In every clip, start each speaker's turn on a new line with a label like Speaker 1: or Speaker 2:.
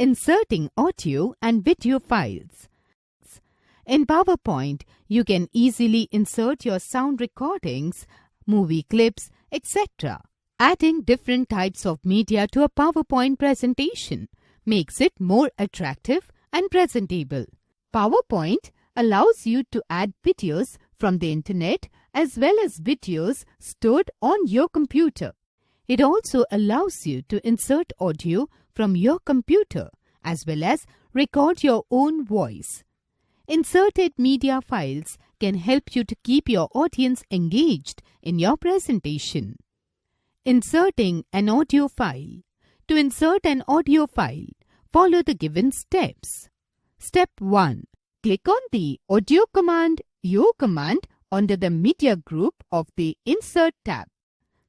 Speaker 1: Inserting audio and video files. In PowerPoint, you can easily insert your sound recordings, movie clips, etc. Adding different types of media to a PowerPoint presentation makes it more attractive and presentable. PowerPoint allows you to add videos from the internet as well as videos stored on your computer. It also allows you to insert audio from your computer as well as record your own voice. Inserted media files can help you to keep your audience engaged in your presentation. Inserting an audio file. To insert an audio file, follow the given steps. Step 1. Click on the Audio command, Your command under the Media group of the Insert tab.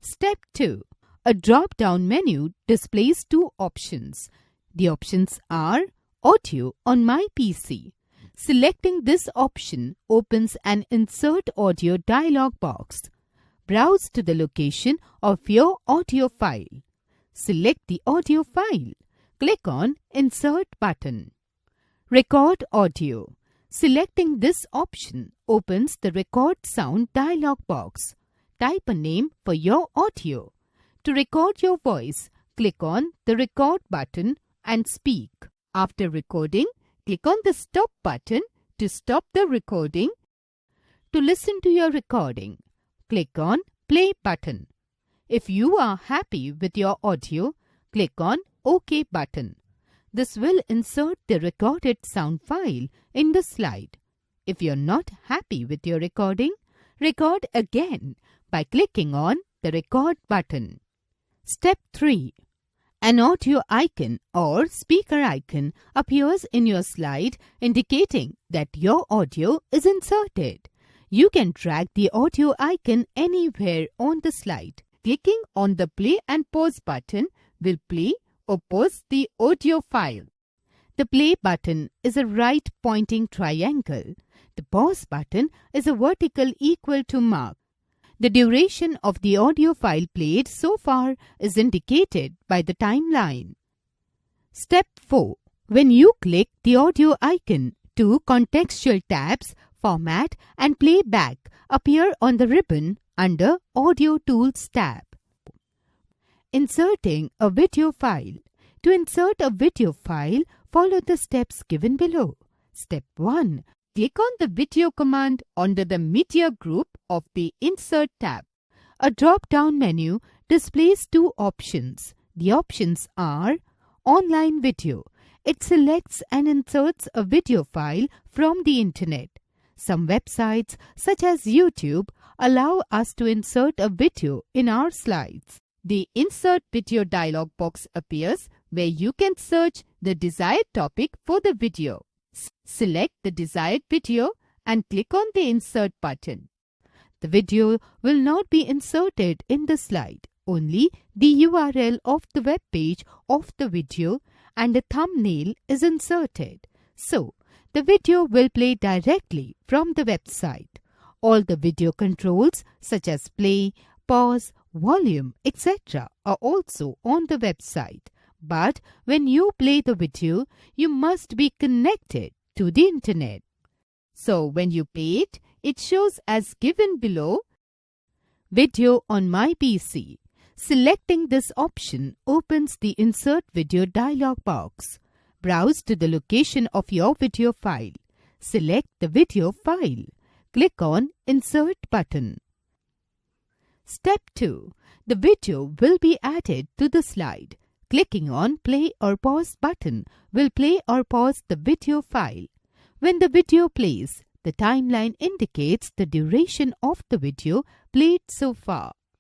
Speaker 1: Step 2. A drop-down menu displays two options. The options are Audio on my PC. Selecting this option opens an Insert Audio dialog box. Browse to the location of your audio file. Select the audio file. Click on Insert button. Record audio. Selecting this option opens the Record Sound dialog box. Type a name for your audio. To record your voice, click on the Record button and speak. After recording, click on the Stop button to stop the recording. To listen to your recording, click on Play button. If you are happy with your audio, click on OK button. This will insert the recorded sound file in the slide. If you're not happy with your recording, record again by clicking on the Record button. Step 3. An audio icon or speaker icon appears in your slide indicating that your audio is inserted. You can drag the audio icon anywhere on the slide. Clicking on the Play and Pause button will play or pause the audio file. The Play button is a right pointing triangle. The Pause button is a vertical equal to mark. The duration of the audio file played so far is indicated by the timeline. Step 4. When you click the audio icon, two contextual tabs, Format and Playback, appear on the ribbon under Audio Tools tab. Inserting a video file. To insert a video file, follow the steps given below. Step 1. Click on the Video command under the Media group of the Insert tab. A drop-down menu displays two options. The options are Online Video. It selects and inserts a video file from the internet. Some websites, such as YouTube, allow us to insert a video in our slides. The Insert Video dialog box appears where you can search the desired topic for the video. Select the desired video and click on the Insert button. The video will not be inserted in the slide. Only the URL of the web page of the video and a thumbnail is inserted. So, the video will play directly from the website. All the video controls such as play, pause, volume, etc. are also on the website. But when you play the video, you must be connected to the internet. So when you play it, it shows as given below. Video on my PC. Selecting this option opens the Insert Video dialog box. Browse to the location of your video file. Select the video file. Click on Insert button. Step 2. The video will be added to the slide. Clicking on Play or Pause button will play or pause the video file. When the video plays, the timeline indicates the duration of the video played so far.